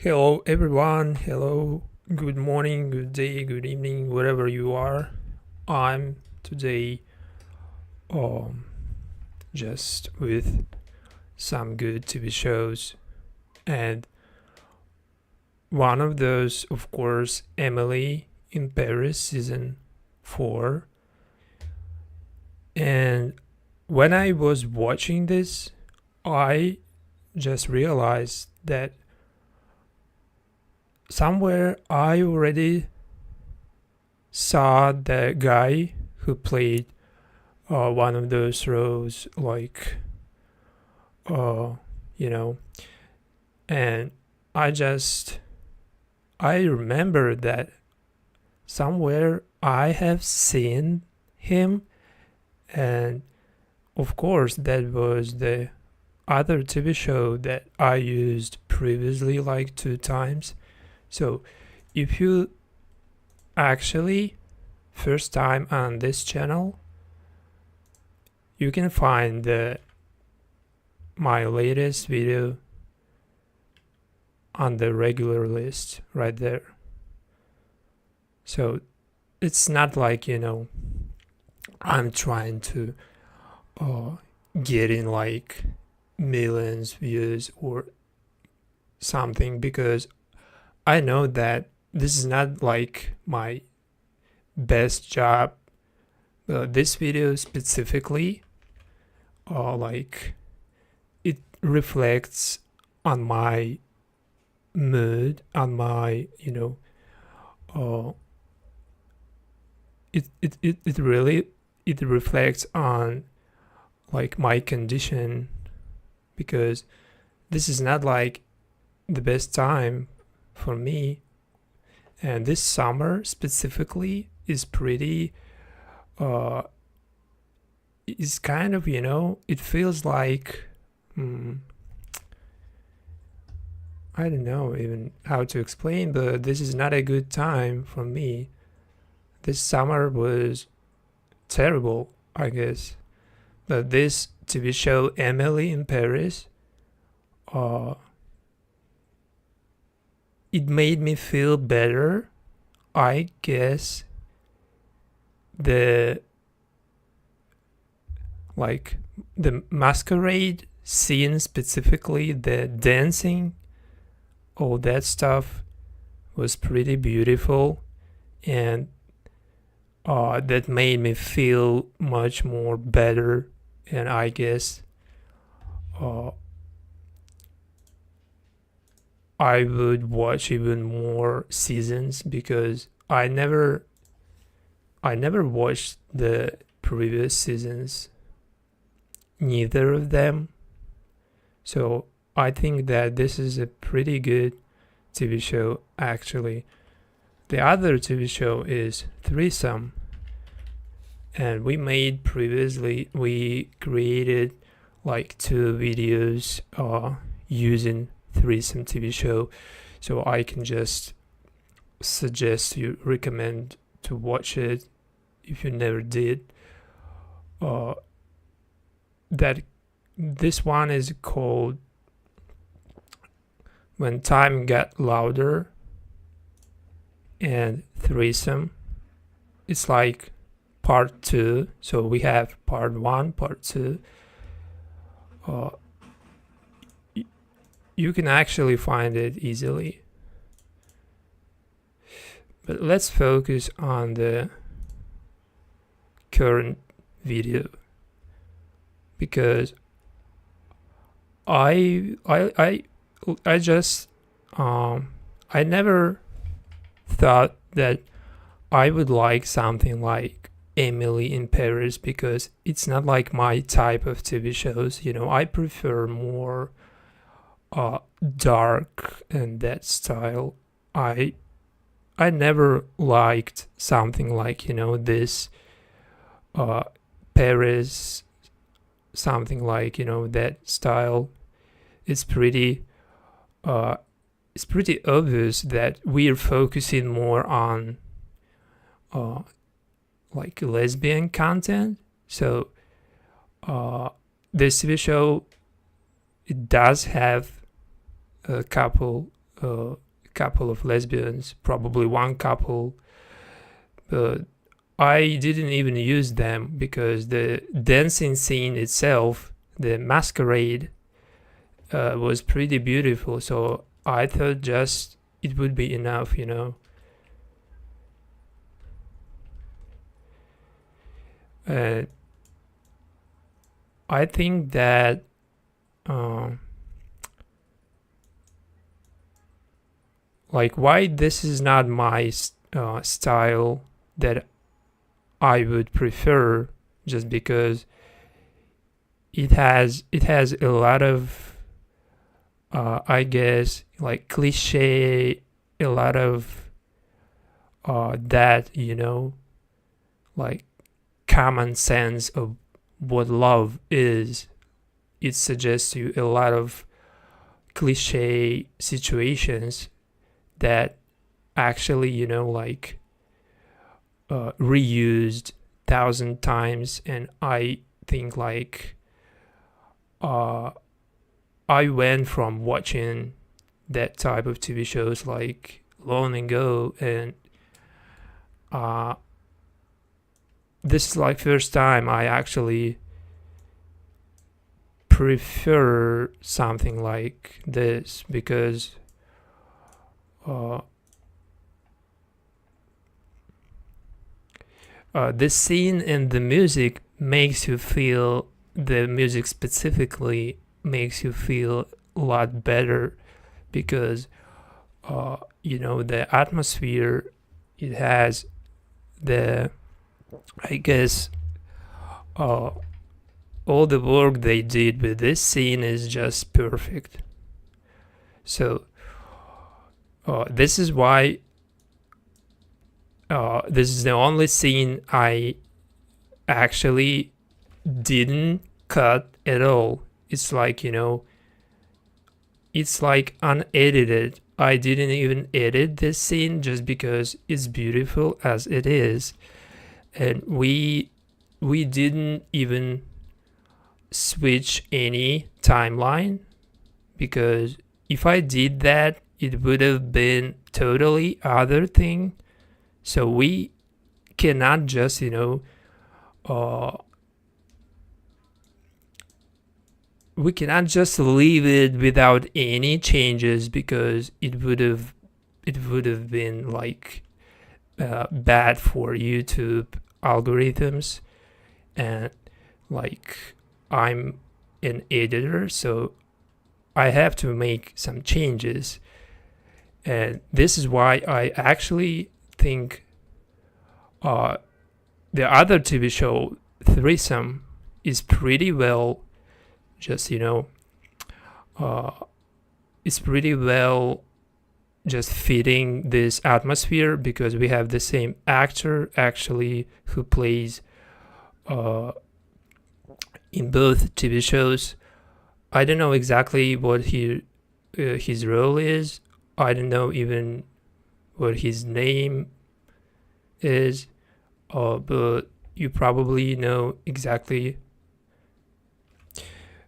Hello everyone, hello, good morning, good day, good evening, wherever you are. I'm today um just with some good TV shows, and one of those, of course, Emily in Paris season 4. And when I was watching this, I just realized that somewhere I already saw the guy who played one of those roles, like, uh, you know, and I just, I remember that somewhere I have seen him, and of course, that was the other TV show that I used previously, like 2 times. So if you actually first time on this channel, you can find my latest video on the regular list right there. So it's not like, I'm trying to get in like millions views or something, because I know that this is not like my best job. This video specifically, like, it reflects on my mood, on my, uh, it really, it reflects on like my condition, because this is not like the best time for me, and this summer specifically is pretty is kind of, it feels like, I don't know even how to explain, but this is not a good time for me. This summer was terrible, I guess. But this TV show Emily in Paris, uh, it made me feel better, I guess. The like the masquerade scene, specifically the dancing, all that stuff was pretty beautiful, and that made me feel much more better. And I guess I would watch even more seasons, because I never watched the previous seasons, neither of them. So I think that this is a pretty good TV show, actually. The other TV show is Threesome, and we created like 2 videos using Threesome TV show, so I can just recommend to watch it if you never did. That this one is called When Time Got Louder, and Threesome. It's like part 2, so we have part 1, part 2. You can actually find it easily, but let's focus on the current video, because I just I never thought that I would like something like Emily in Paris, because it's not like my type of TV shows. I prefer more dark and that style. I never liked something like, this Paris, something like, that style. It's pretty obvious that we're focusing more on like lesbian content. So this TV show, it does have a couple a couple of lesbians, probably one couple, but I didn't even use them because the dancing scene itself, the masquerade, was pretty beautiful. So I thought just it would be enough, you know. I think that like why this is not my style that I would prefer, just because it has a lot of I guess like cliche, a lot of that, you know, like common sense of what love is. It suggests you a lot of cliche situations that actually, you know, like reused 1,000 times. And I think like I went from watching that type of TV shows like long ago, and this is like first time I actually prefer something like this, because this scene and the music makes you feel, the music specifically makes you feel a lot better, because you know, the atmosphere, it has the, I guess all the work they did with this scene is just perfect. So this is why this is the only scene I actually didn't cut at all. It's like, you know, it's like unedited. I didn't even edit this scene just because it's beautiful as it is. And we didn't even switch any timeline, because if I did that, it would have been totally other thing. So we cannot just, you know, we cannot just leave it without any changes, because it would have been like bad for YouTube algorithms. And like, I'm an editor, so I have to make some changes. And this is why I actually think the other TV show, Threesome, is pretty well, just, you know, it's pretty well just fitting this atmosphere, because we have the same actor actually who plays in both TV shows. I don't know exactly what his role is. I don't know even what his name is, but you probably know exactly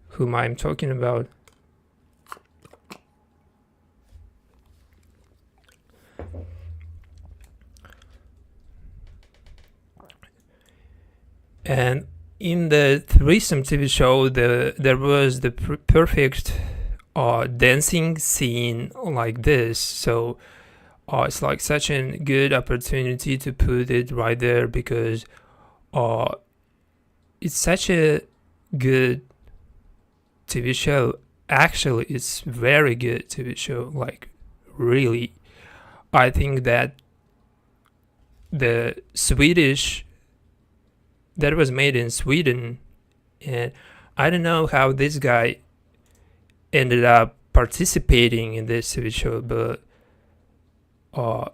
whom I'm talking about. And in the Threesome TV show, there was the perfect dancing scene like this. So it's like such a good opportunity to put it right there, because it's such a good TV show. Actually, it's very good TV show. Like, really, I think that the Swedish, that was made in Sweden, and I don't know how this guy ended up participating in this TV show, but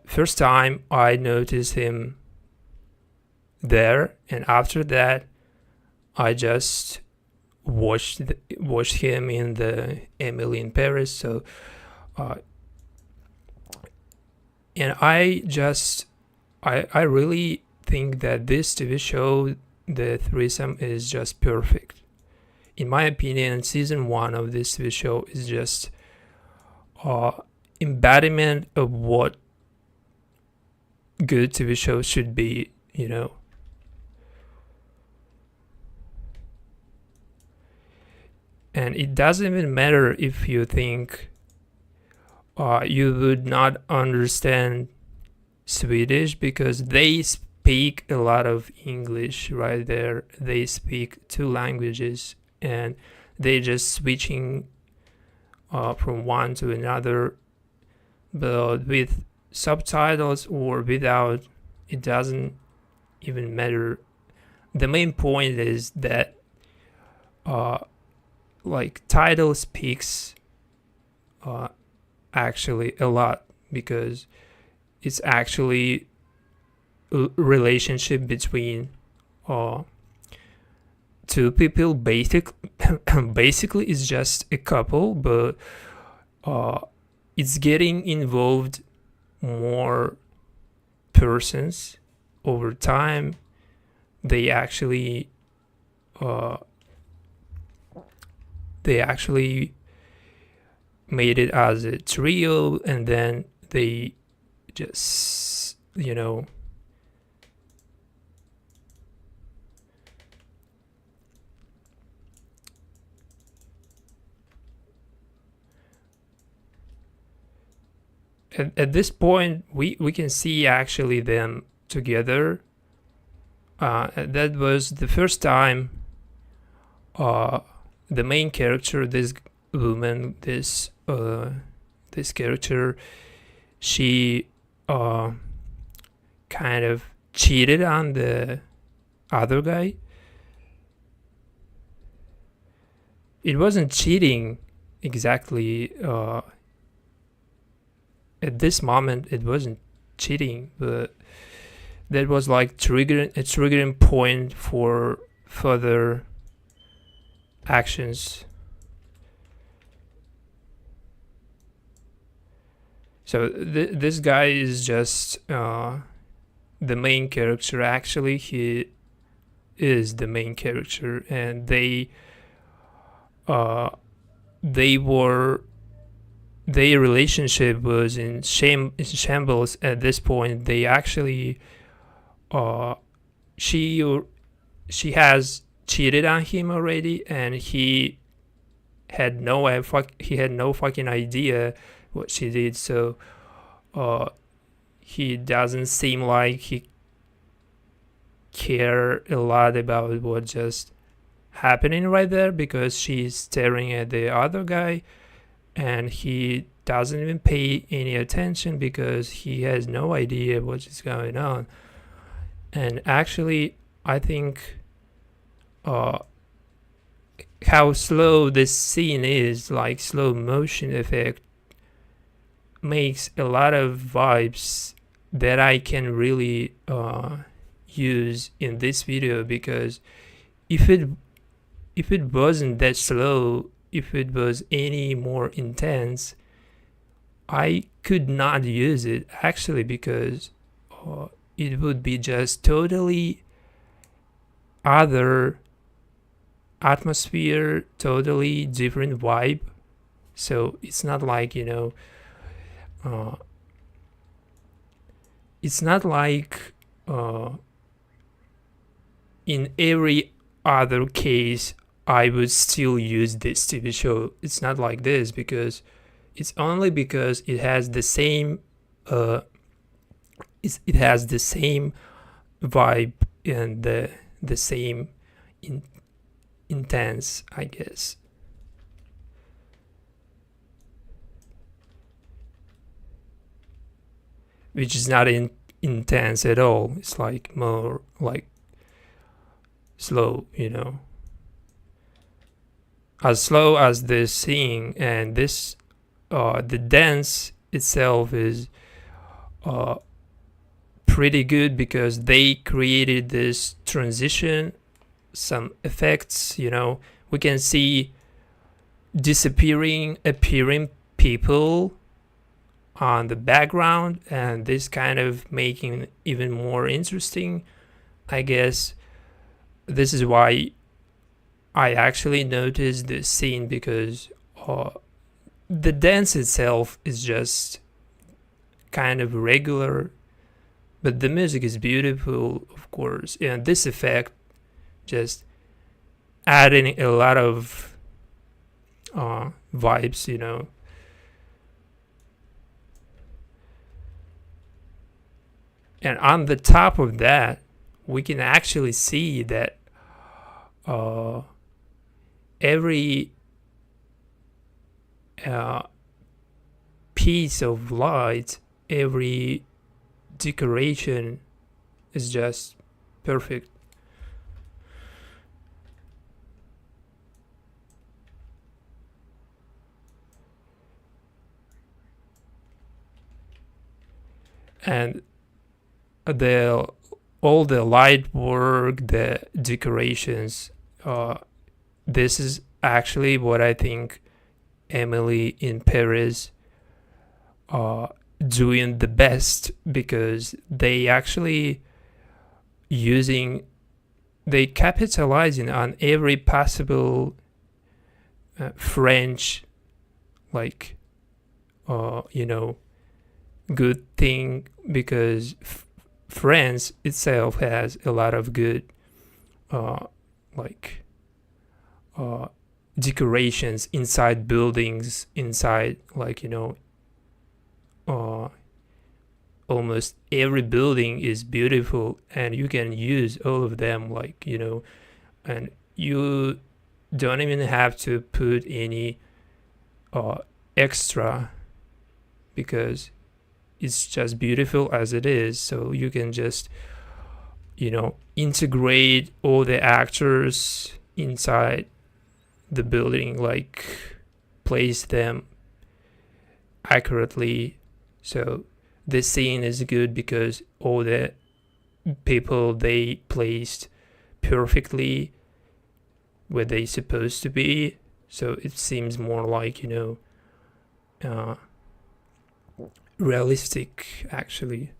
first time I noticed him there, and after that I just watched him in the Emily in Paris. So and I really think that this TV show, the Threesome, is just perfect. In my opinion, season 1 of this TV show is just embodiment of what good TV shows should be, you know. And it doesn't even matter if you think you would not understand Swedish, because they speak a lot of English right there. They speak two languages and they just switching from one to another, but with subtitles or without, it doesn't even matter. The main point is that like title speaks actually a lot, because it's actually a relationship between two people. Basically it's just a couple, but it's getting involved more persons over time. They actually made it as a trio, and then they just, you know, at this point we can see actually them together. That was the first time the main character, this woman, this character, she kind of cheated on the other guy. It wasn't cheating exactly. At this moment it wasn't cheating, but that was like a triggering point for further actions. So this guy is just the main character. Actually, he is the main character, and their relationship was in shambles at this point. They actually she has cheated on him already, and he had no fucking idea what she did. So he doesn't seem like he care a lot about what just happening right there, because she's staring at the other guy and he doesn't even pay any attention because he has no idea what is going on. And actually I think how slow this scene is, like slow motion effect, makes a lot of vibes that I can really use in this video, because if it wasn't that slow, if it was any more intense, I could not use it actually, because it would be just totally other atmosphere, totally different vibe. So it's not like, you know, it's not like in every other case I would still use this TV show. It's not like this, because it's only because it has the same it has the same vibe and the same intense, I guess. Which is not intense at all. It's like more like slow, you know, as slow as this scene. And this the dance itself is pretty good, because they created this transition, some effects, you know. We can see disappearing, appearing people on the background, and this kind of making even more interesting, I guess. This is why I actually noticed this scene, because the dance itself is just kind of regular, but the music is beautiful, of course, and this effect just adding a lot of vibes, you know. And on the top of that, we can actually see that every piece of light, every decoration is just perfect. And the all the light work, the decorations, this is actually what I think Emily in Paris doing the best, because they actually they capitalizing on every possible French, like you know, good thing, because France itself has a lot of good like decorations inside buildings, inside, like, you know, almost every building is beautiful, and you can use all of them, like, you know, and you don't even have to put any extra, because it's just beautiful as it is. So you can just, you know, integrate all the actors inside the building, like place them accurately. So this scene is good because all the people they placed perfectly where they supposed to be. So it seems more like, you know, realistic, actually.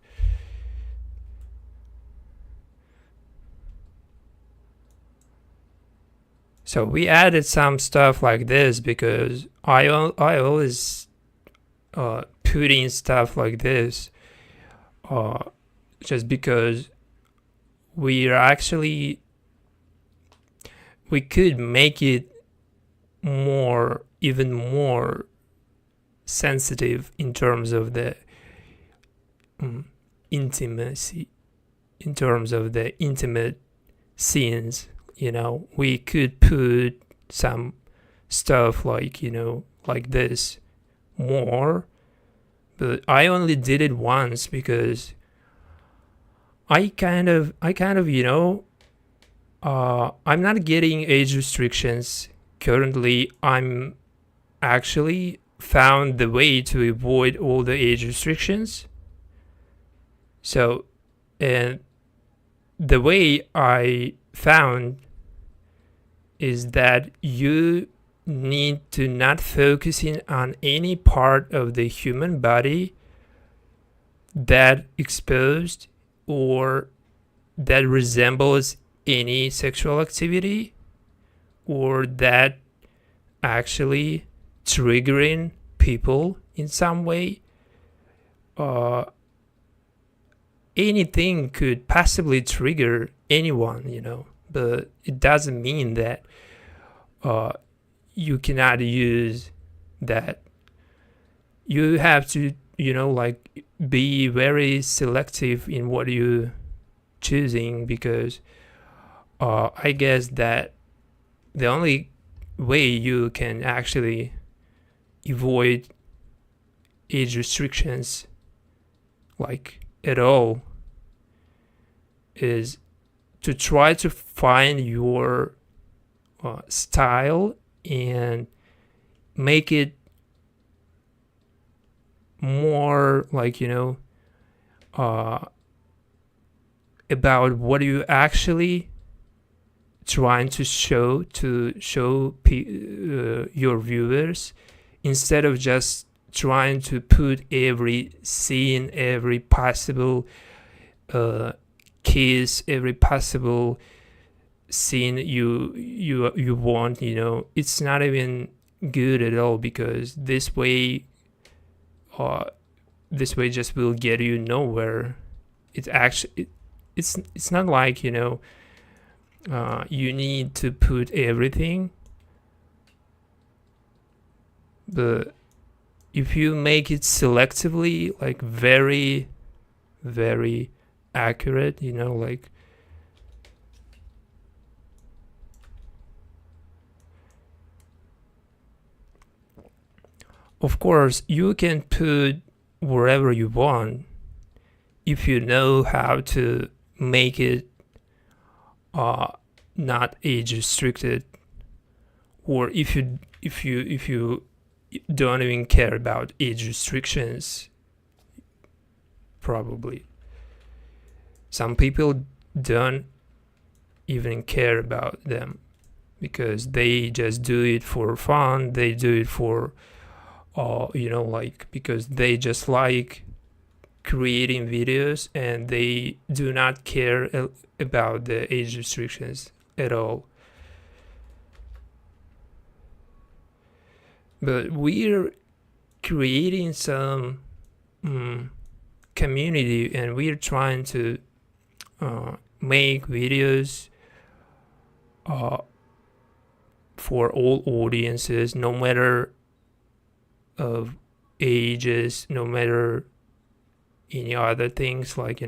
So we added some stuff like this because I always put in stuff like this just because we could make it even more sensitive in terms of the intimacy, in terms of the intimate scenes. You know, we could put some stuff like, you know, like this more, but I only did it once because I kind of, you know, I'm not getting age restrictions currently. I'm actually found the way to avoid all the age restrictions. So, and the way I found is that you need to not focusing on any part of the human body that exposed or that resembles any sexual activity or that actually triggering people in some way. Anything could possibly trigger anyone, you know, but it doesn't mean that you cannot use that. You have to, you know, like be very selective in what you choosing, because I guess that the only way you can actually avoid age restrictions like at all is to try to find your style and make it more like, you know, about what you actually trying to show your viewers, instead of just trying to put every scene, every possible kiss, every possible scene you want, you know. It's not even good at all, because this way just will get you nowhere. It's not like, you need to put everything, but if you make it selectively, like very, very accurate, like of course you can put wherever you want if you know how to make it not age restricted, or if you don't even care about age restrictions. Probably some people don't even care about them, because they just do it for fun. They do it for like because they just like creating videos, and they do not care about the age restrictions at all. But we're creating some community, and we're trying to make videos for all audiences, no matter of ages, no matter any other things, like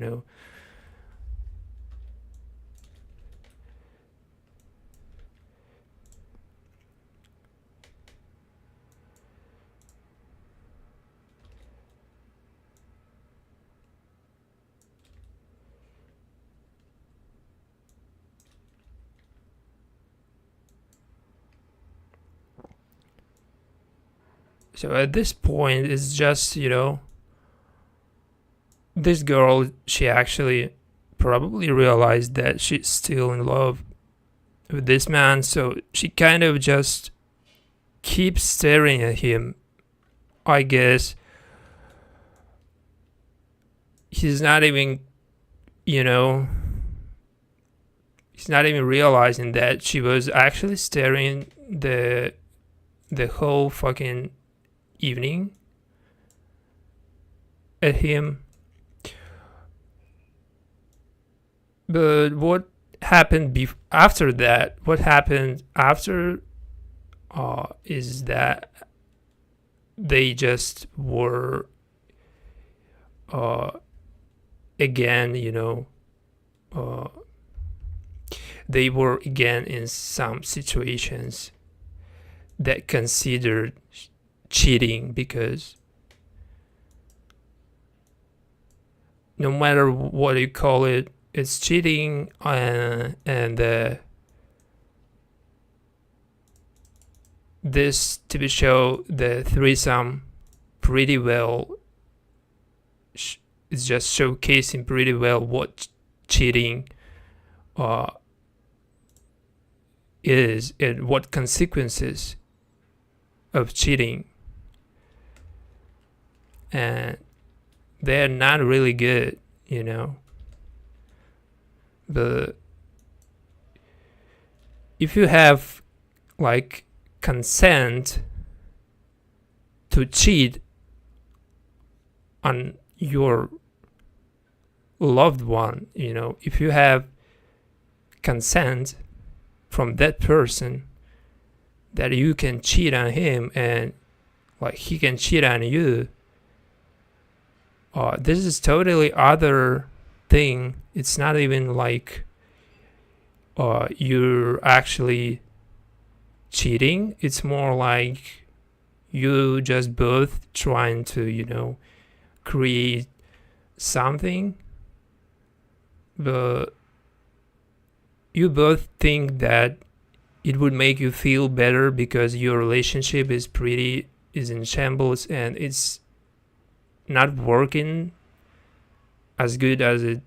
so at this point it's just this girl, she actually probably realized that she's still in love with this man, so she kind of just keeps staring at him. I guess he's not even he's not even realizing that she was actually staring the whole fucking evening at him. But what happened after that? What happened after is that they just were again, they were again in some situations that considered cheating, because no matter what you call it, it's cheating. And this TV show, the threesome, pretty well is just showcasing pretty well what cheating is, and what consequences of cheating, and they're not really good, but if you have like consent to cheat on your loved one, if you have consent from that person that you can cheat on him, and like he can cheat on you, this is totally other thing. It's not even like you're actually cheating. It's more like you just both trying to create something, but you both think that it would make you feel better because your relationship is in shambles, and it's not working as good as it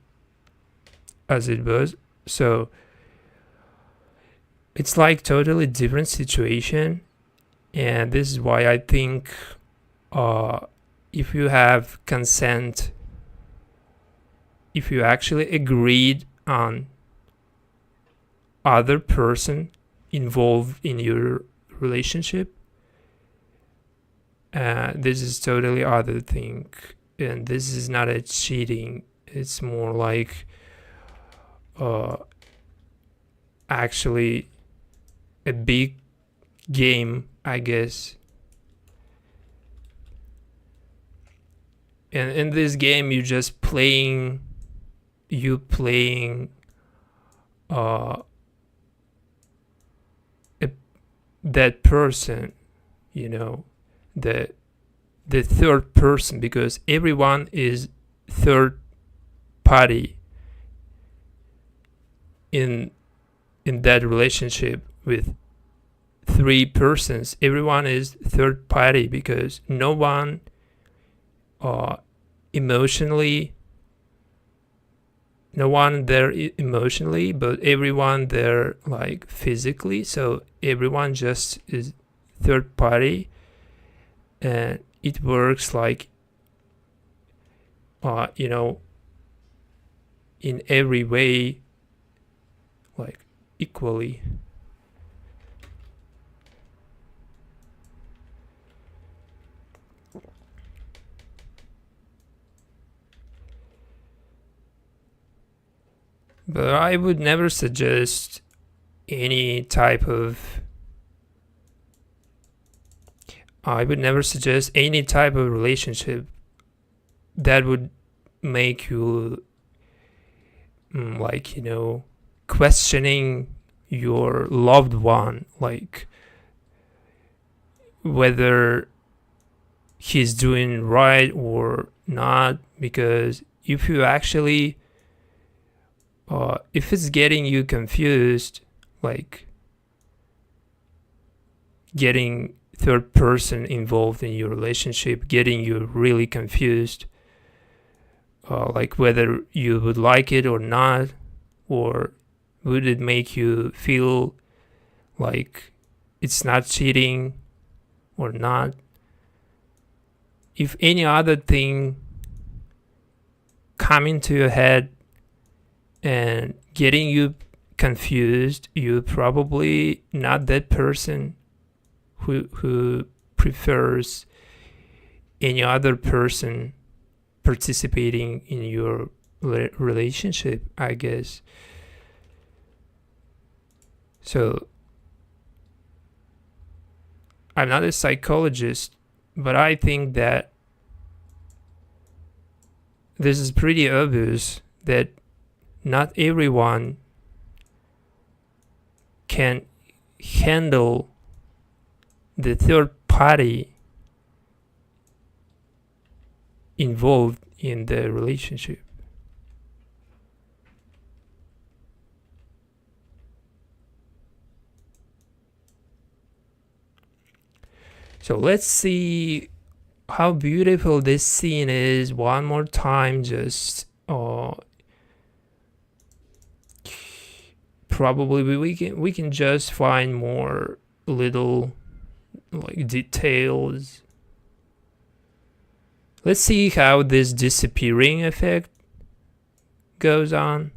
was. So it's like totally different situation. And this is why I think if you have consent, if you actually agreed on other person involved in your relationship, This is totally other thing, and this is not a cheating. It's more like actually a big game, I guess. And in this game, you just playing that person, the third person, because everyone is third party in that relationship with three persons. Everyone is third party because no one emotionally, no one there emotionally, but everyone there like physically. So everyone just is third party, and it works like in every way, like equally. But I would never suggest any type of relationship that would make you questioning your loved one, like whether he's doing right or not. Because if you actually if it's getting you confused, like getting third person involved in your relationship, getting you really confused, like whether you would like it or not, or would it make you feel like it's not cheating or not. If any other thing come into your head and getting you confused, you're probably not that person who prefers any other person participating in your relationship, I guess. So I'm not a psychologist, but I think that this is pretty obvious that not everyone can handle the third party involved in the relationship. So let's see how beautiful this scene is one more time. Just probably we can just find more little like details. Let's see how this disappearing effect goes on.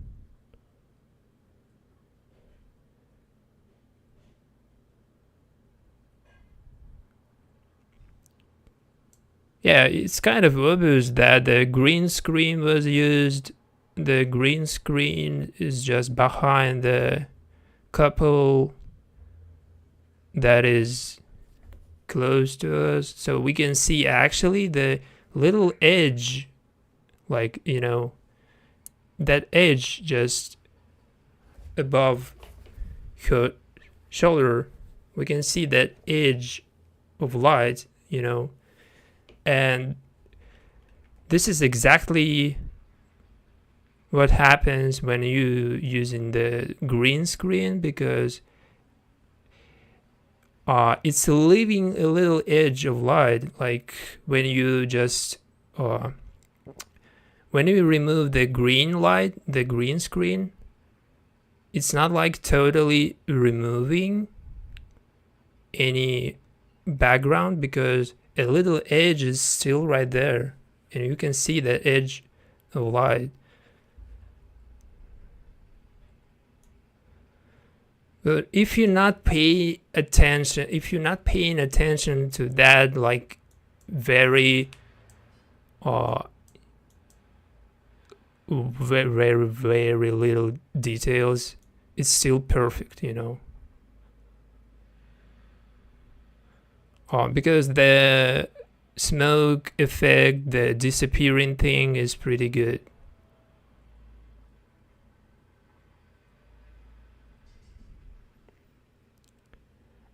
Yeah, it's kind of obvious that the green screen was used. The green screen is just behind the couple that is close to us. So we can see actually the little edge, like, that edge just above her shoulder. We can see that edge of light, and this is exactly what happens when you using the green screen, because it's leaving a little edge of light. Like when you just when you remove the green light, the green screen, it's not like totally removing any background, because a little edge is still right there, and you can see the edge of light. But if you're not paying attention to that, like very very, very little details, it's still perfect, because the smoke effect, the disappearing thing is pretty good.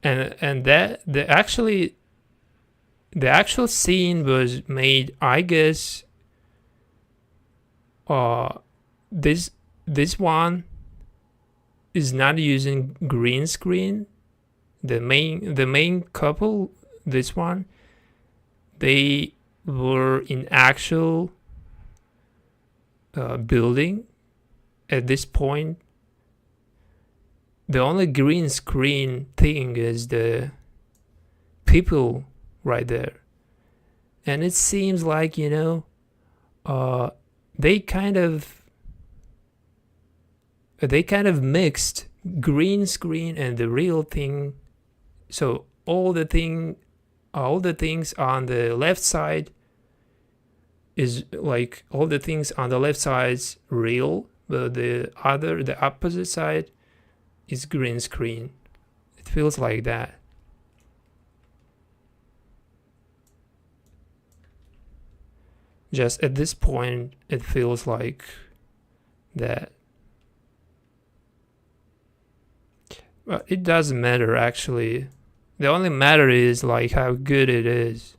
And that the actual scene was made, I guess, this one is not using green screen. The main couple, this one, they were in actual building at this point. The only green screen thing is the people right there. And it seems like, they kind of mixed green screen and the real thing. So all the things on the left side is like, all the things on the left side's real, but the opposite side is green screen. It feels like that. Just at this point, it feels like that. But it doesn't matter, actually. The only matter is like how good it is.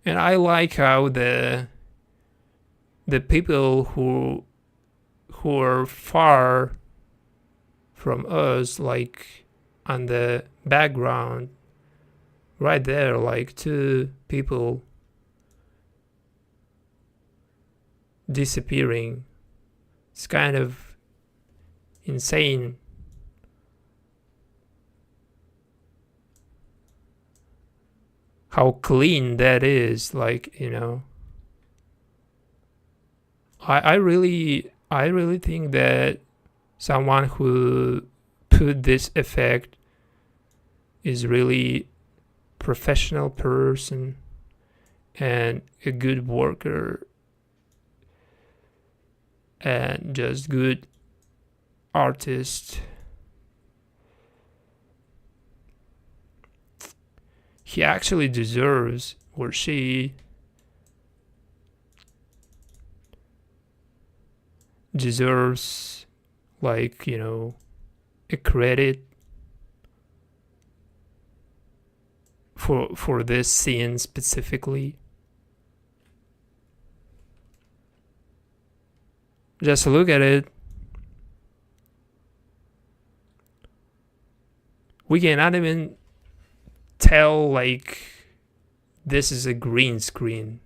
And I like how the people who are far from us, like on the background, right there, like two people disappearing. It's kind of insane. How clean that is, like, I really think that someone who put this effect is really professional person and a good worker and just good artist. He actually deserves, or she deserves, like, a credit for this scene specifically. Just look at it. We cannot even tell, like, this is a green screen,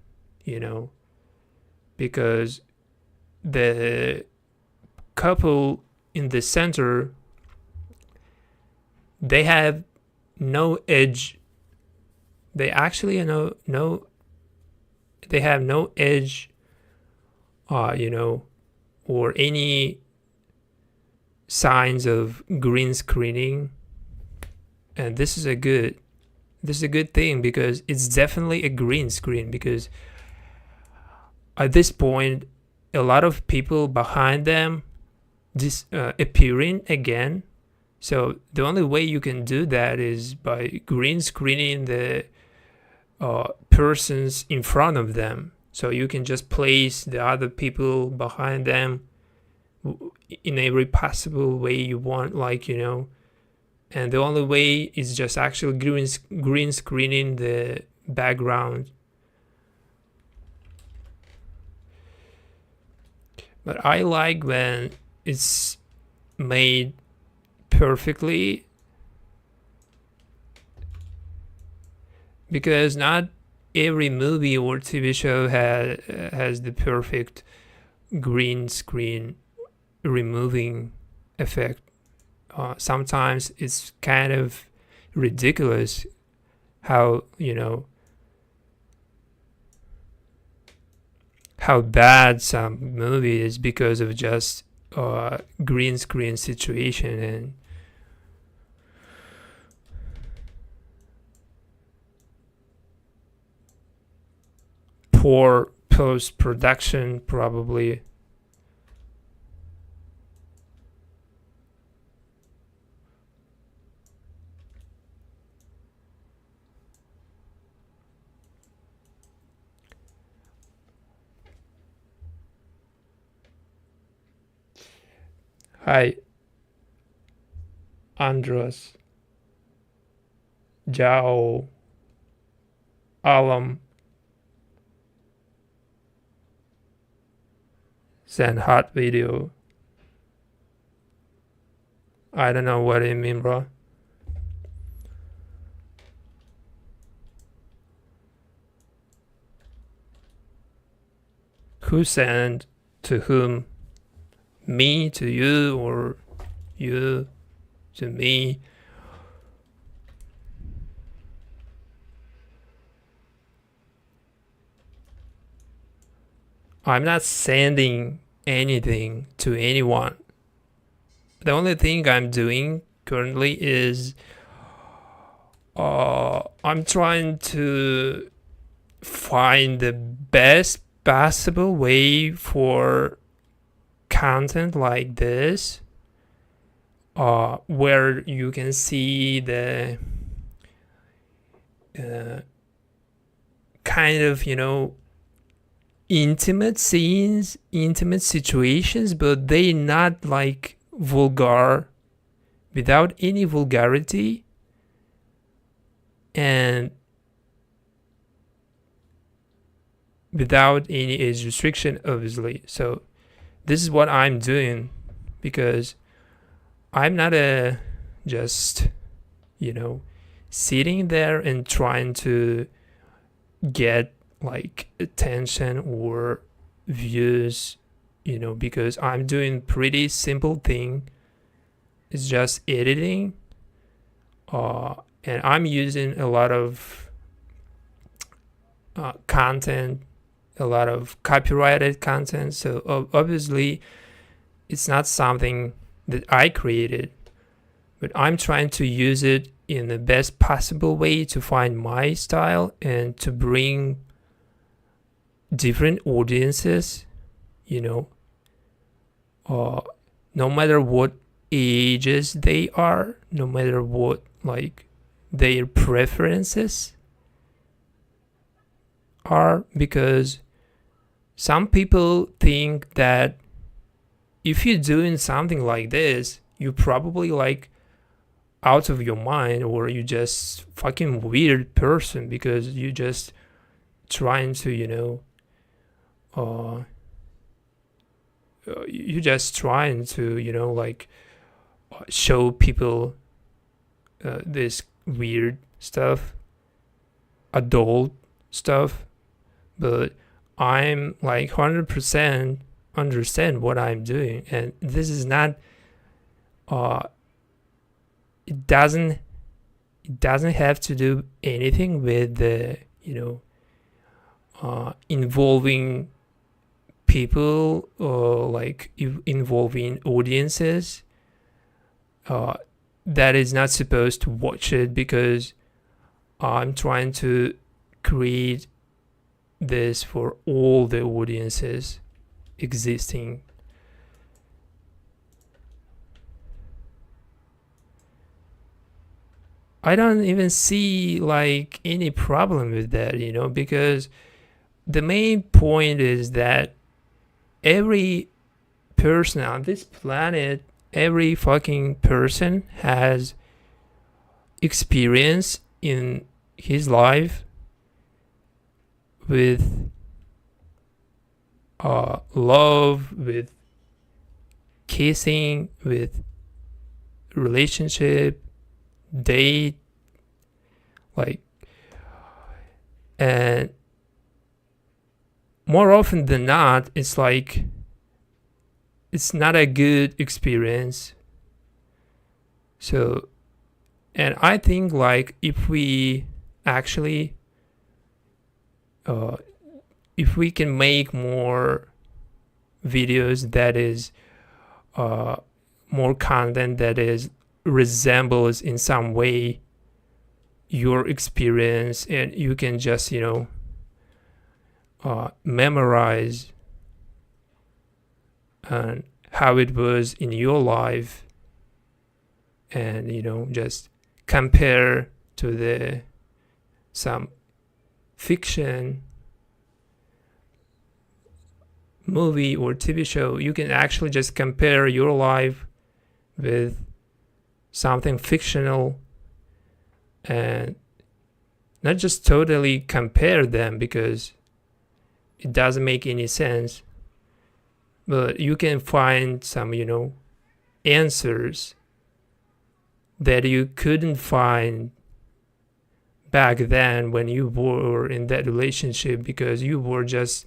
because the couple in the center, they have no edge. They actually they have no edge, or any signs of green screening. And this is a good thing, because it's definitely a green screen, because at this point a lot of people behind them appearing again. So the only way you can do that is by green screening the persons in front of them. So you can just place the other people behind them in every possible way you want, like, and the only way is just actually green screening the background. But I like when it's made perfectly, because not every movie or TV show has the perfect green screen removing effect. Sometimes it's kind of ridiculous how how bad some movie is because of just green screen situation. And poor post-production probably. Hi, Andros, Jao, Alam, send hot video. I don't know what you mean, bro. Who sent to whom? Me to you, or you to me? I'm not sending anything to anyone. The only thing I'm doing currently is I'm trying to find the best possible way for content like this, where you can see the kind of, intimate scenes, intimate situations, but they not like vulgar, without any vulgarity, and without any age restriction, obviously. So this is what I'm doing, because I'm not just sitting there and trying to get like attention or views, because I'm doing pretty simple thing. It's just editing, and I'm using a lot of content, a lot of copyrighted content. So obviously it's not something that I created, but I'm trying to use it in the best possible way to find my style and to bring different audiences, no matter what ages they are, no matter what like their preferences are, because some people think that if you're doing something like this, you probably like out of your mind, or you just fucking weird person, because you just trying to you're just trying to like show people this weird stuff, adult stuff. But I'm like 100% understand what I'm doing, and this is not it doesn't have to do anything with the involving people, or like involving audiences that is not supposed to watch it, because I'm trying to create this for all the audiences existing. I don't even see like any problem with that, because the main point is that every person on this planet, every fucking person has experience in his life with love, with kissing, with relationship, date, like, and more often than not, it's like it's not a good experience. So, and I think like if we actually if we can make more videos that is more content that is resembles in some way your experience, and you can just memorize and how it was in your life, and just compare to the some fiction movie or TV show. You can actually just compare your life with something fictional, and not just totally compare them because it doesn't make any sense, but you can find some answers that you couldn't find back then when you were in that relationship, because you were just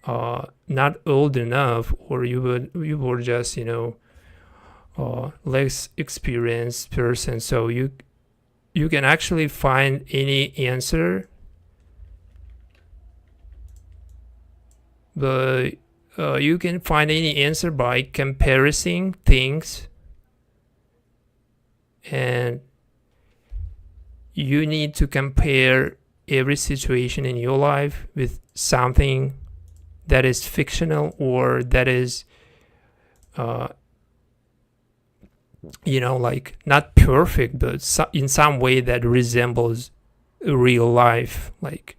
not old enough, or you were just less experienced person. So you can actually find any answer, but you can find any answer by comparing things, and you need to compare every situation in your life with something that is fictional, or that is like not perfect, but in some way that resembles real life. Like,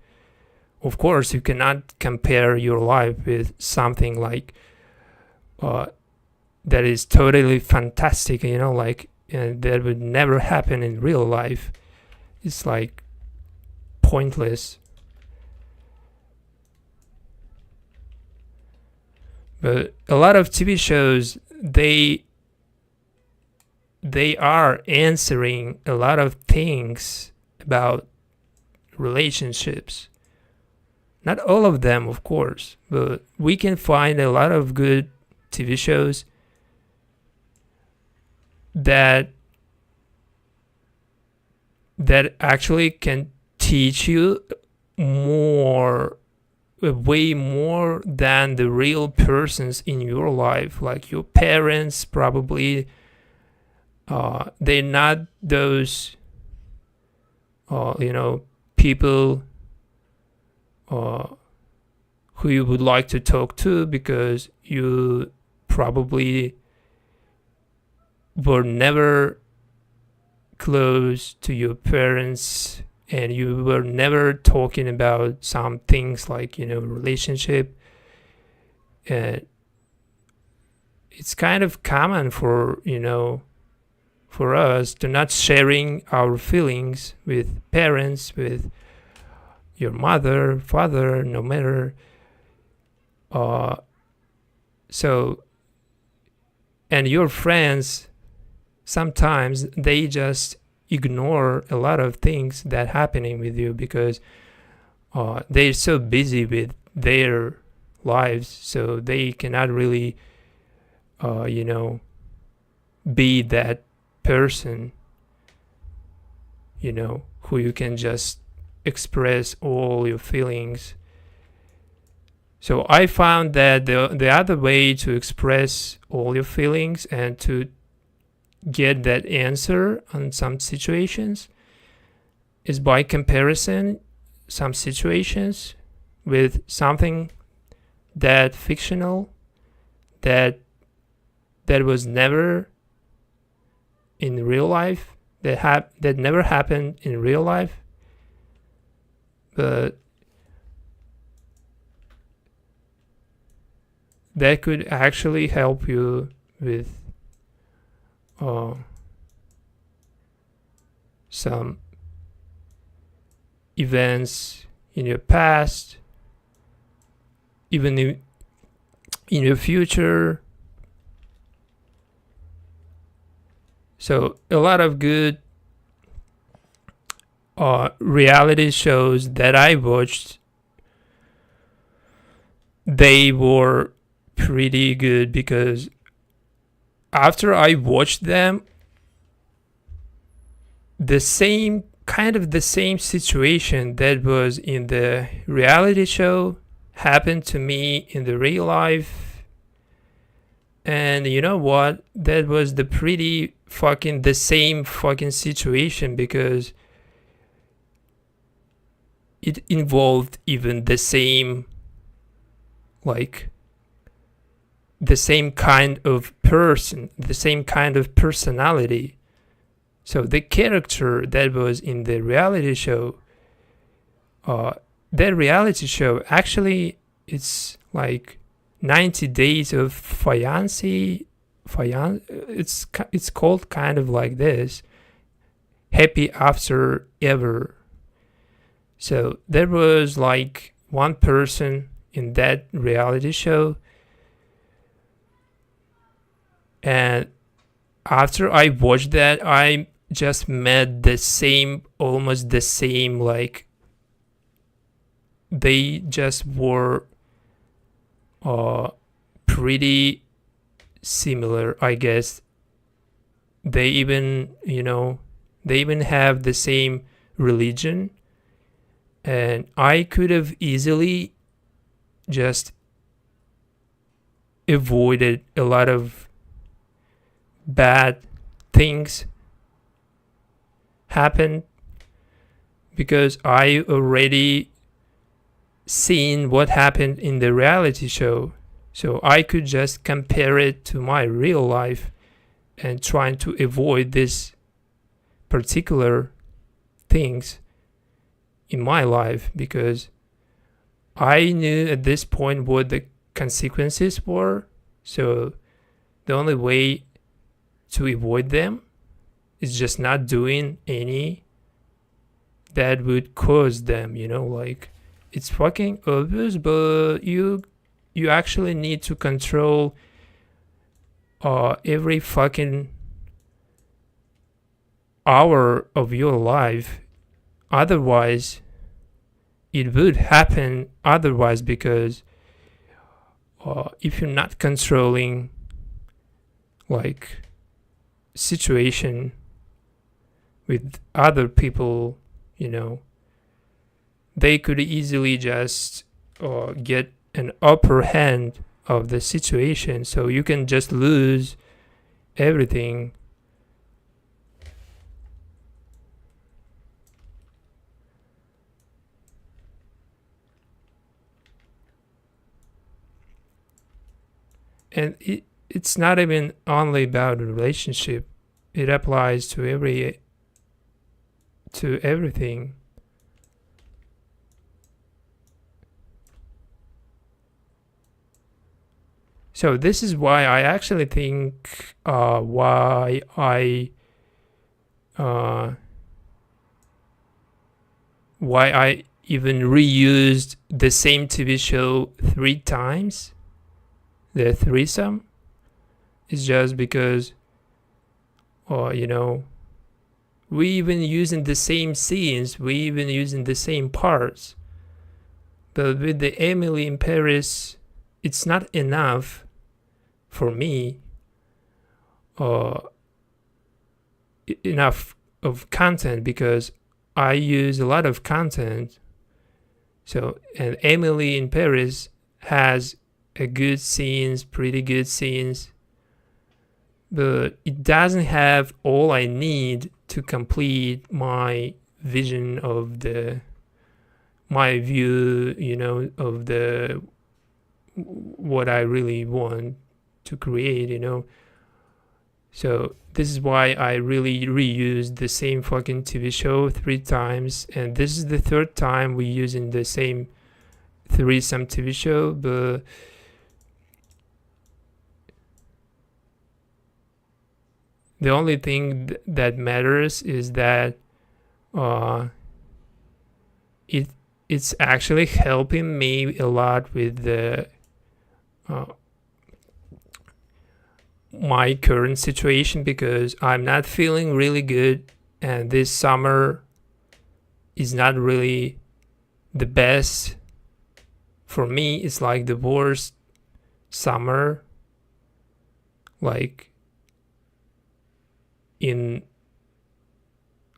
of course, you cannot compare your life with something like that is totally fantastic, like that would never happen in real life. It's like pointless. But a lot of TV shows, they are answering a lot of things about relationships. Not all of them, of course, but we can find a lot of good TV shows that actually can teach you way more than the real persons in your life, like your parents. Probably they're not those people who you would like to talk to, because you probably were never close to your parents, and you were never talking about some things like relationship. And it's kind of common for for us to not sharing our feelings with parents, with your mother, father, no matter. So, and your friends, sometimes they just ignore a lot of things that happening with you, because they're so busy with their lives, so they cannot really be that person who you can just express all your feelings. So I found that the other way to express all your feelings and to get that answer on some situations is by comparison some situations with something that fictional, that was never in real life, that never happened in real life, but that could actually help you with some events in your past, even in your future. So a lot of good reality shows that I watched, they were pretty good, because after I watched them, the same situation that was in the reality show happened to me in the real life. And you know what? That was the same fucking situation, because it involved even the same like the same kind of person, the same kind of personality. So the character that was in the reality show, that reality show actually, it's like 90 days of fiancé. It's called kind of like this, happy after ever. So there was like one person in that reality show, and after I watched that, I just met almost the same, like they just were pretty similar, I guess. They even, they even have the same religion, and I could have easily just avoided a lot of bad things happen, because I already seen what happened in the reality show. So I could just compare it to my real life and trying to avoid this particular things in my life, because I knew at this point what the consequences were. So the only way to avoid them is just not doing any that would cause them, like it's fucking obvious, but you actually need to control every fucking hour of your life. Otherwise, it would happen otherwise, because if you're not controlling like situation with other people, they could easily just get an upper hand of the situation, so you can just lose everything. And it's not even only about a relationship. It applies to everything. So this is why I actually think why I even reused the same TV show 3 times, the threesome, is just because we even using the same scenes, we even using the same parts. But with the Emily in Paris, it's not enough for me, enough of content, because I use a lot of content. So, and Emily in Paris has a good scenes, pretty good scenes, but it doesn't have all I need to complete my vision of my view, of what I really want to create. So this is why I really reused the same fucking TV show 3 times, and this is the 3rd time we using the same threesome TV show. But the only thing that matters is that it's actually helping me a lot with the my current situation, because I'm not feeling really good, and this summer is not really the best for me. It's like the worst summer like in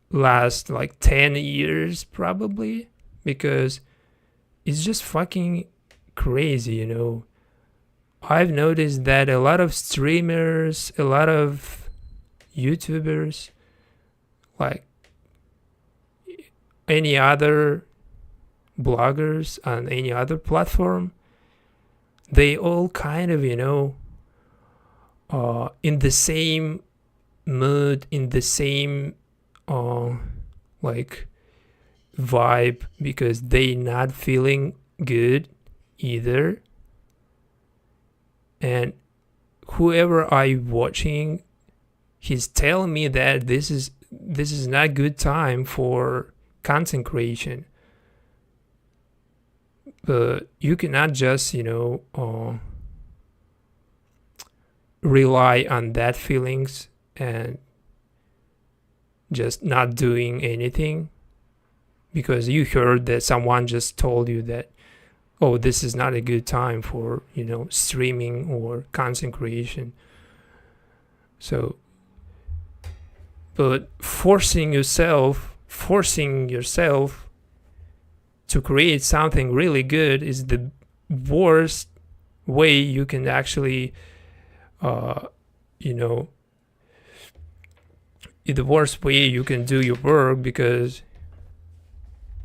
last like 10 years probably, because it's just fucking crazy. I've noticed that a lot of streamers, a lot of YouTubers, like any other bloggers on any other platform, they all kind of, in the same mood, in the same like vibe, because they not feeling good either. And whoever I watching, he's telling me that this is not good time for content creation. But you cannot just rely on that feelings and just not doing anything because you heard that someone just told you that, oh, this is not a good time for streaming or content creation. So, but forcing yourself to create something really good is the worst way you can actually the worst way you can do your work, because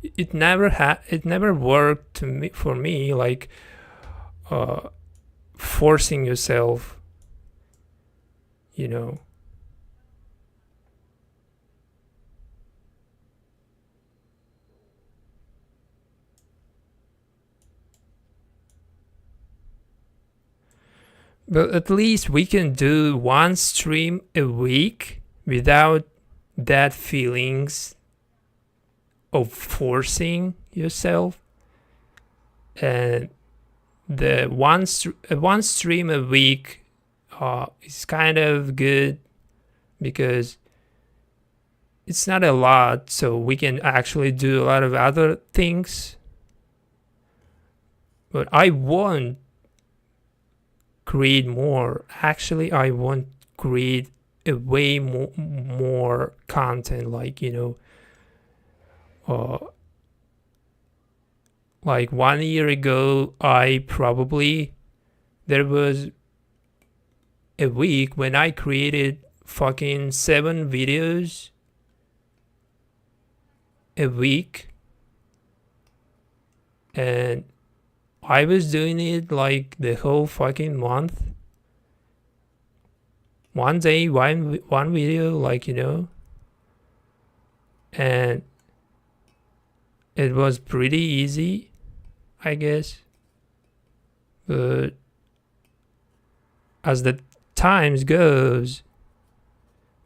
it never worked for me, like forcing yourself, But at least we can do one stream a week without that feelings of forcing yourself. And the one stream a week is kind of good because it's not a lot, so we can actually do a lot of other things. But I want create more. Actually, I want create a way more content, like like 1 year ago, there was a week when I created fucking 7 videos a week, and I was doing it like the whole fucking month. One day, one video, like and it was pretty easy, I guess. But as the times goes,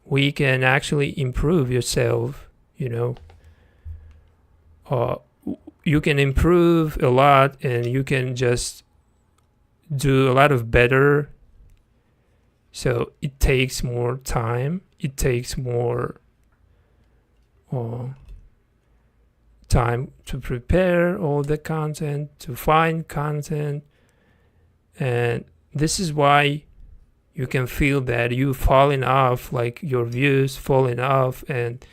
we can actually improve yourself, you can improve a lot, and you can just do a lot of better. So it takes more time. It takes more time to prepare all the content, to find content. And this is why you can feel that you falling off, like your views falling off, and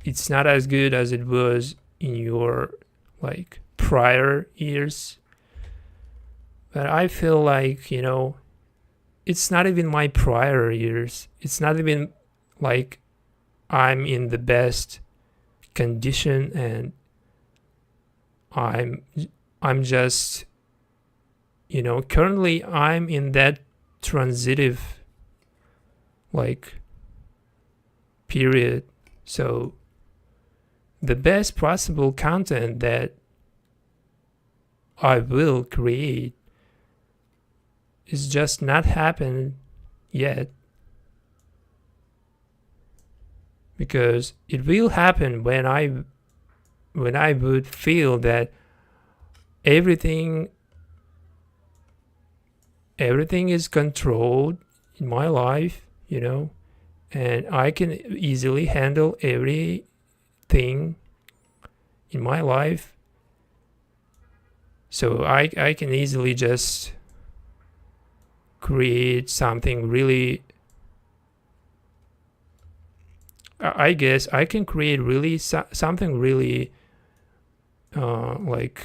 it's not as good as it was in your like prior years. But I feel like it's not even my prior years. It's not even like I'm in the best condition, and I'm just currently I'm in that transitive like period. So the best possible content that I will create is just not happened yet, because it will happen when I would feel that everything is controlled in my life, and I can easily handle everything in my life. So I can easily just create something really, I guess I can create really something really like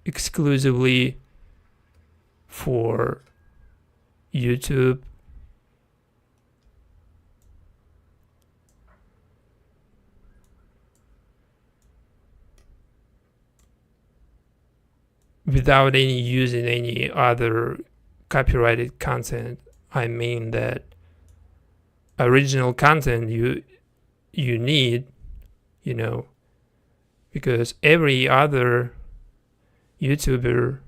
exclusively for YouTube. without any using any other copyrighted content. I mean that original content you need, because every other YouTuber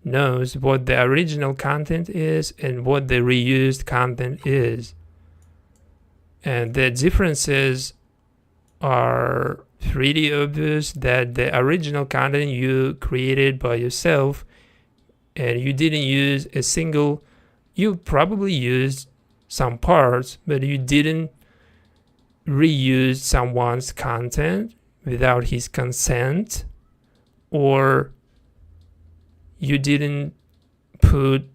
knows what the original content is and what the reused content is. And the differences are pretty obvious, that the original content you created by yourself and you didn't use a single, you probably used some parts, but you didn't reuse someone's content without his consent, or you didn't put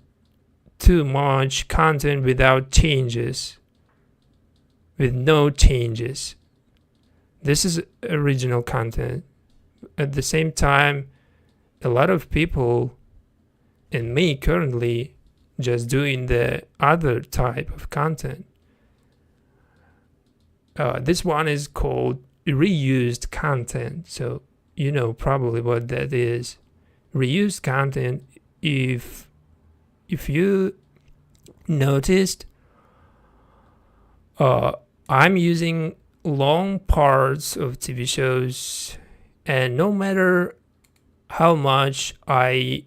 too much content without changes, with no changes. This is original content. At the same time, a lot of people, and me currently, just doing the other type of content. This one is called reused content. So you know probably what that is. Reused content, if you noticed, I'm using long parts of TV shows, and no matter how much I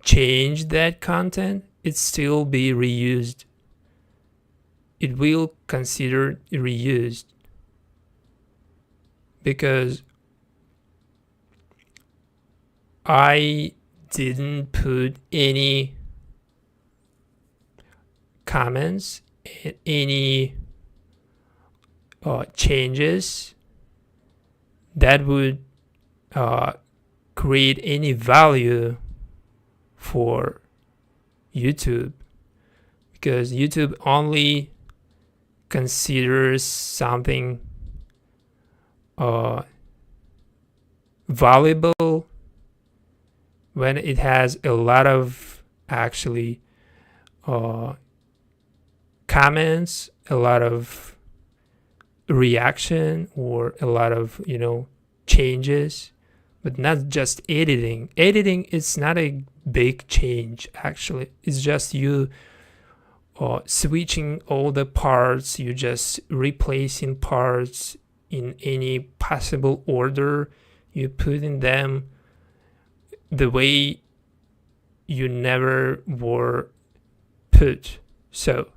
change that content, it still be reused. It will consider reused, because I didn't put any comments, any changes that would create any value for YouTube, because YouTube only considers something valuable when it has a lot of actually comments, a lot of reaction, or a lot of changes, but not just editing. Editing is not a big change, actually. It's just you switching all the parts, you just replacing parts in any possible order, you putting them the way you never were put. So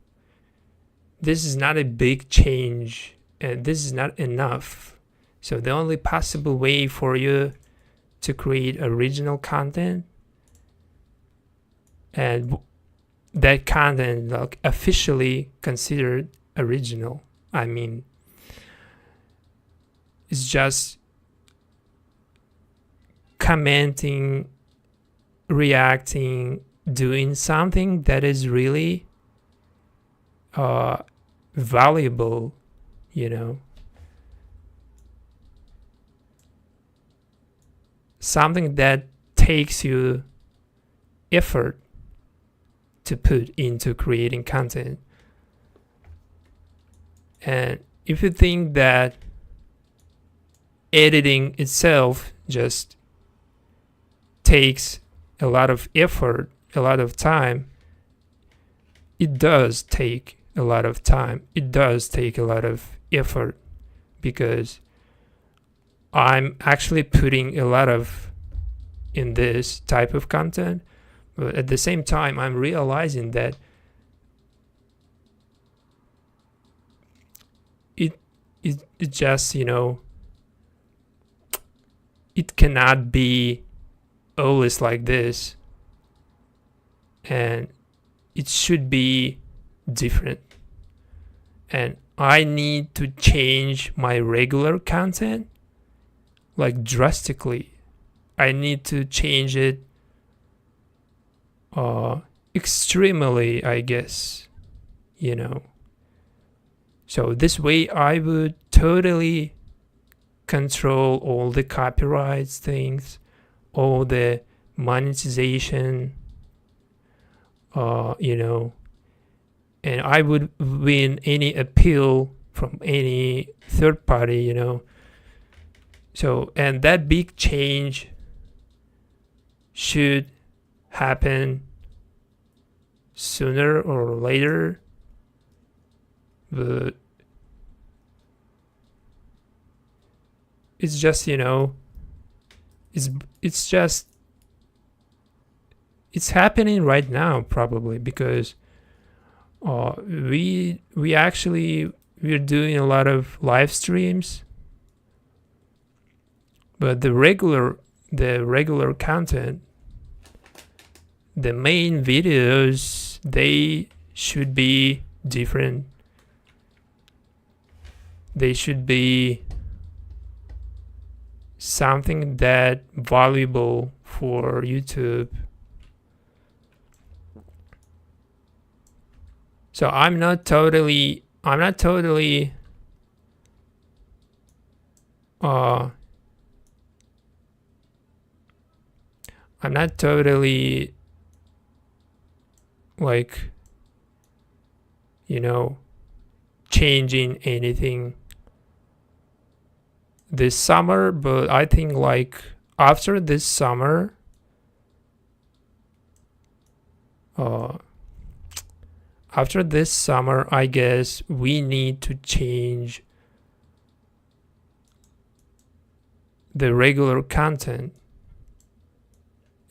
this is not a big change, and this is not enough. So the only possible way for you to create original content, and that content like officially considered original, I mean, it's just commenting, reacting, doing something that is really valuable, something that takes you effort to put into creating content. And if you think that editing itself just takes a lot of effort, a lot of time, it does take a lot of time. It does take a lot of effort, because I'm actually putting a lot of in this type of content, but at the same time I'm realizing that it just it cannot be always like this, and it should be different, and I need to change my regular content like drastically. I need to change it extremely, I guess, so this way I would totally control all the copyrights things, all the monetization, and I would win any appeal from any third party, So, and that big change should happen sooner or later, but it's just, it's just, it's happening right now, probably, because we're doing a lot of live streams, but the regular content, the main videos, they should be different. They should be something that valuable for YouTube. So I'm not totally like, changing anything this summer, but I think like after this summer, I guess we need to change the regular content,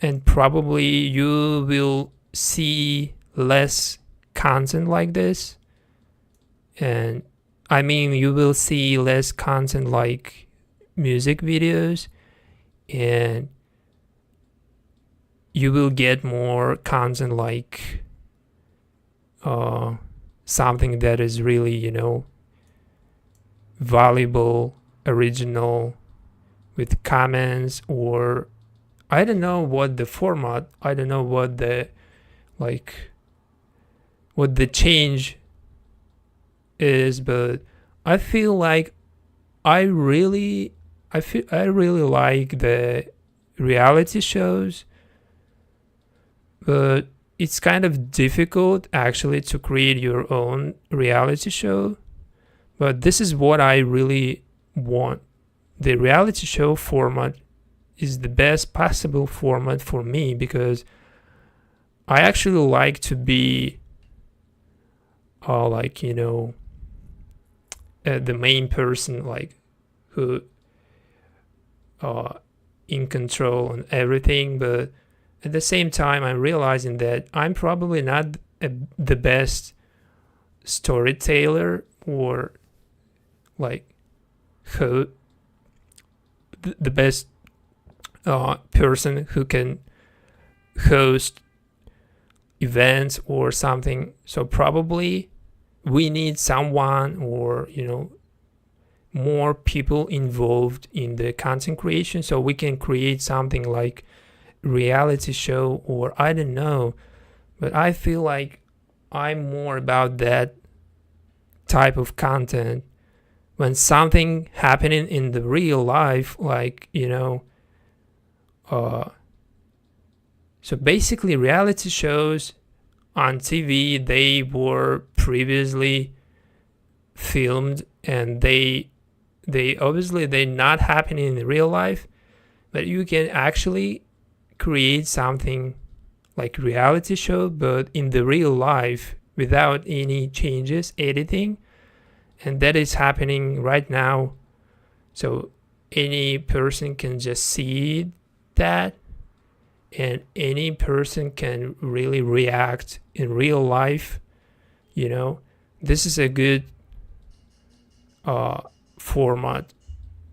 and probably you will see less content like this. And I mean, you will see less content like music videos, and you will get more content like something that is really, valuable, original, with comments, or I don't know what the format, I don't know what the change is, but I feel like I really like the reality shows, but it's kind of difficult actually to create your own reality show. But this is what I really want. The reality show format is the best possible format for me, because I actually like to be the main person, like who in control on everything. But at the same time, I'm realizing that I'm probably not the best storyteller, or like who the best person who can host events or something. So probably we need someone, or more people involved in the content creation, so we can create something like reality show, or I don't know. But I feel like I'm more about that type of content when something happening in the real life, like so basically reality shows on TV, they were previously filmed, and they obviously they're not happening in real life, but you can actually create something like reality show, but in the real life without any changes, editing, and that is happening right now. So any person can just see that, and any person can really react in real life. This is a good format,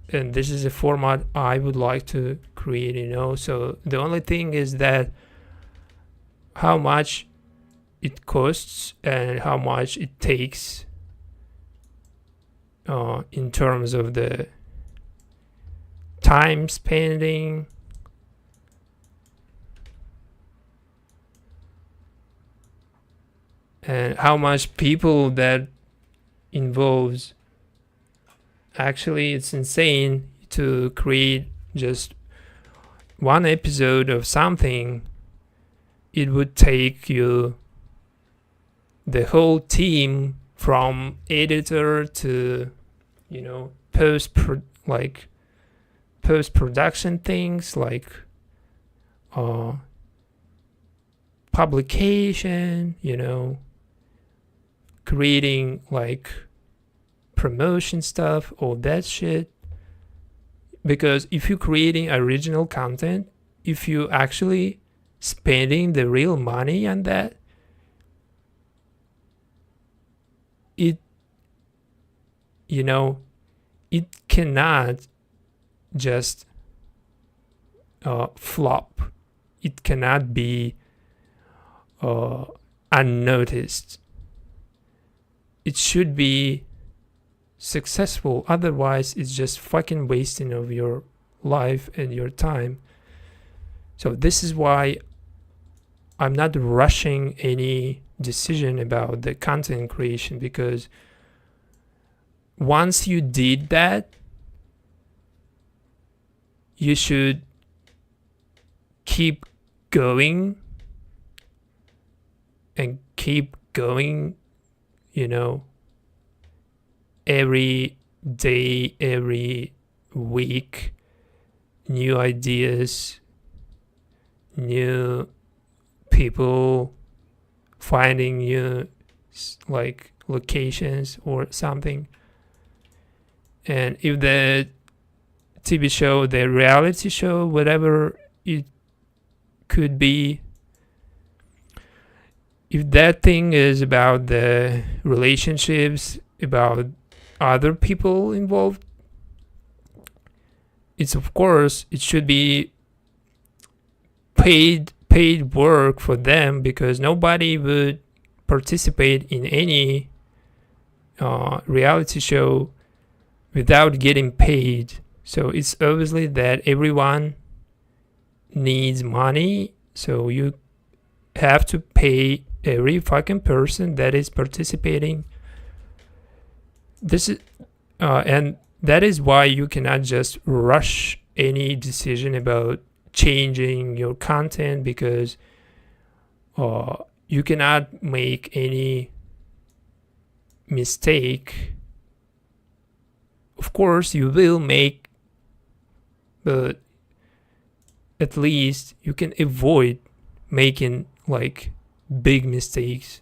and this is a format I would like to create. So the only thing is that how much it costs and how much it takes in terms of the time spending, and how much people that involves. Actually, it's insane to create just one episode of something. It would take you the whole team, from editor to post production things, like publication, creating like promotion stuff, all that shit. Because if you're creating original content, if you actually spending the real money on that, it cannot just flop. It cannot be unnoticed. It should be successful, otherwise it's just fucking wasting of your life and your time. So this is why I'm not rushing any decision about the content creation, because once you did that, you should keep going and keep going, every day, every week, new ideas, new people, finding new like locations or something. And if the TV show, the reality show, whatever it could be, if that thing is about the relationships, about other people involved, it's of course it should be paid work for them, because nobody would participate in any reality show without getting paid. So it's obviously that everyone needs money, so you have to pay every fucking person that is participating. This is and that is why you cannot just rush any decision about changing your content, because you cannot make any mistake. Of course you will make, but at least you can avoid making like big mistakes.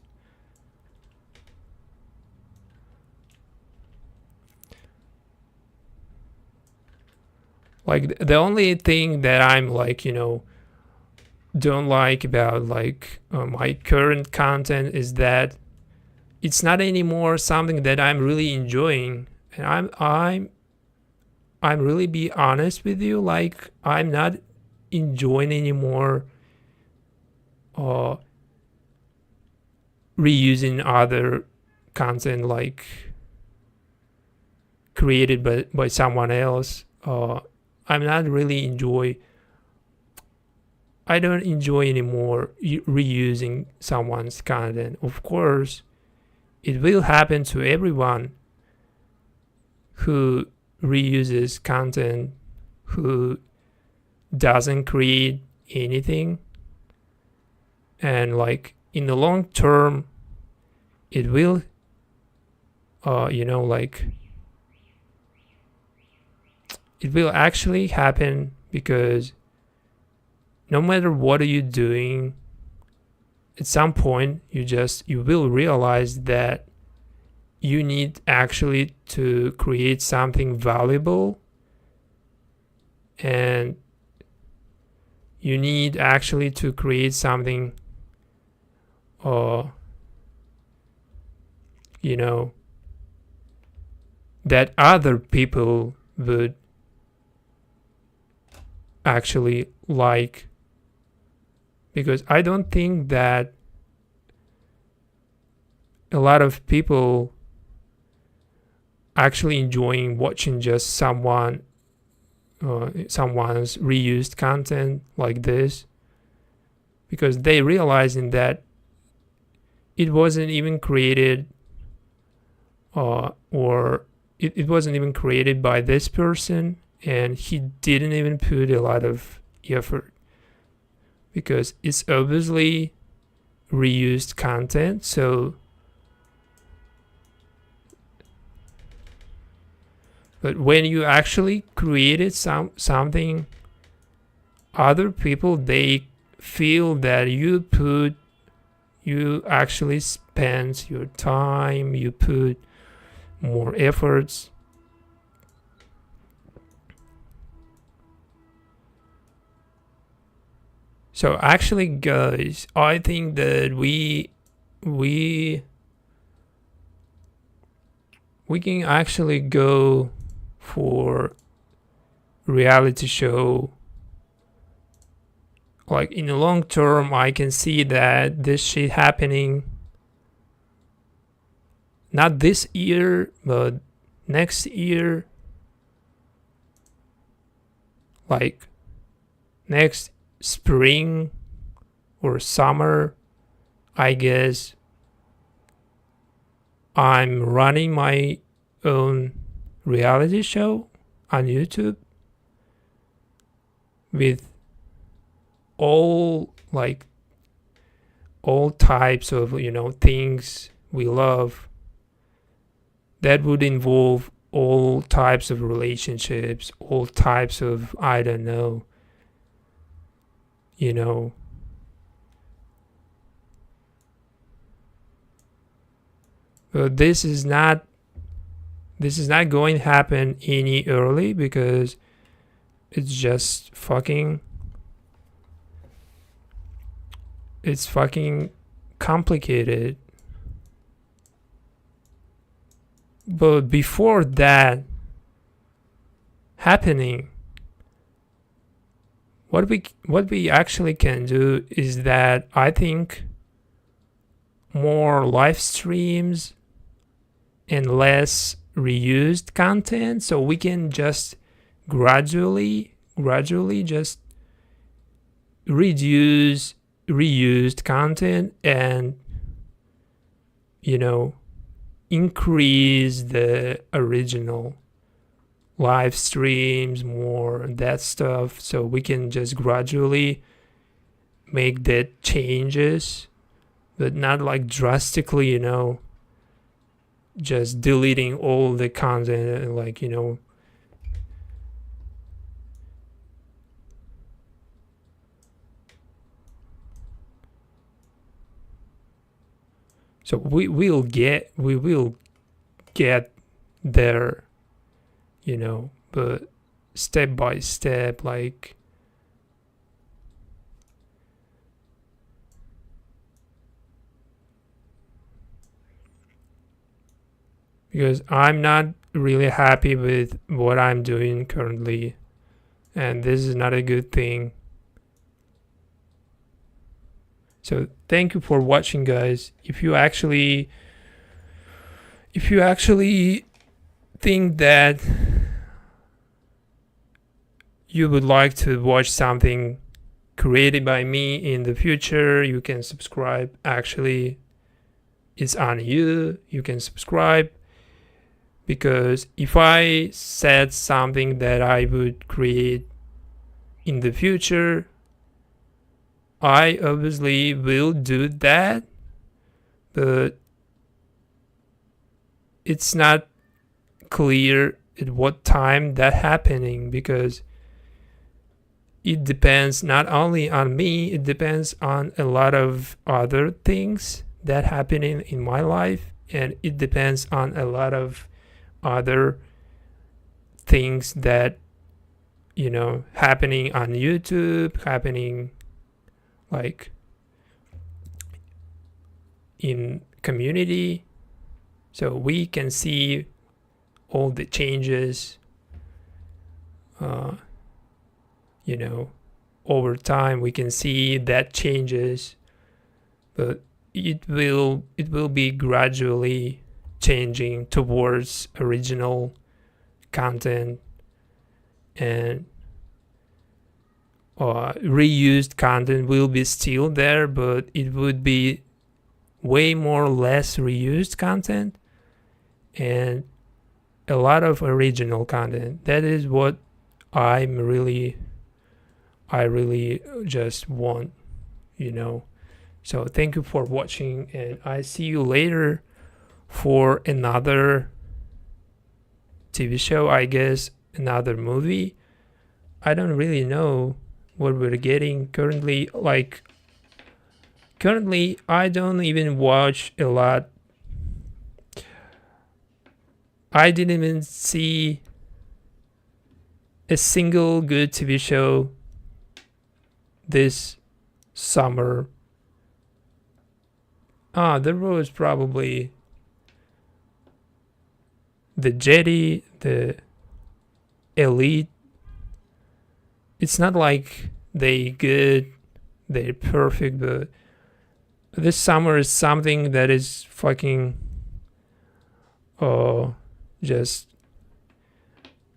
Like the only thing that I'm like, don't like about like my current content is that it's not anymore something that I'm really enjoying. And I'm really be honest with you, like I'm not enjoying anymore reusing other content like created by someone else. I'm not really I don't enjoy anymore reusing someone's content. Of course, it will happen to everyone who reuses content, who doesn't create anything. And like in the long term, it will, like it will actually happen, because no matter what are you doing, at some point you will realize that you need actually to create something valuable, and you need actually to create something that other people would actually like. Because I don't think that a lot of people actually enjoying watching just someone's reused content like this, because they realizing that it wasn't even created or it wasn't even created by this person, and he didn't even put a lot of effort, because it's obviously reused content. So but when you actually created something other people, they feel that you actually spend your time, you put more efforts. So actually, guys, I think that we can actually go for reality show. Like in the long term, I can see that this shit happening. Not this year, but next year. Like next spring or summer, I guess. I'm running my own reality show on YouTube with all types of things we love, that would involve all types of relationships, all types of, I don't know, but this is not going to happen any early, because it's just fucking complicated. But before that happening, what we actually can do is that I think more live streams and less reused content, so we can just gradually just reduce reused content and increase the original live streams, more that stuff, so we can just gradually make that changes, but not like drastically, just deleting all the content and so we will get there, but step by step, because I'm not really happy with what I'm doing currently, and this is not a good thing. So thank you for watching, guys. If you actually think that you would like to watch something created by me in the future, you can subscribe. Actually, it's on you. You can subscribe, because if I said something that I would create in the future, I obviously will do that, but it's not clear at what time that happening, because it depends not only on me, it depends on a lot of other things that happening in my life, and it depends on a lot of other things that happening on YouTube, happening in community, so we can see all the changes over time. We can see that changes, but it will be gradually changing towards original content, and reused content will be still there, but it would be way more less reused content and a lot of original content. That is what I really just want, So thank you for watching, and I see you later for another TV show, I guess, another movie. I don't really know what we're getting currently. Like, currently, I don't even watch a lot. I didn't even see a single good TV show this summer. There was probably the Jetty, the Elite. It's not like they good, they're perfect, but this summer is something that is fucking just,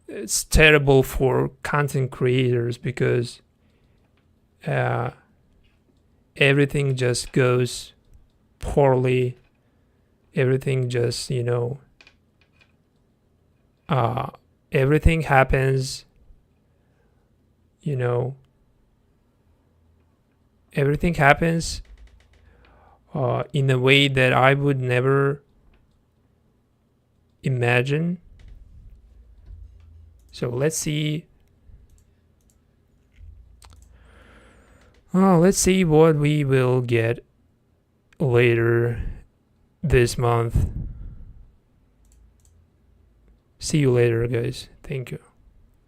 it's terrible for content creators because everything just goes poorly. Everything just, everything happens, everything happens in a way that I would never imagine. So let's see. Let's see what we will get later this month. See you later, guys. Thank you.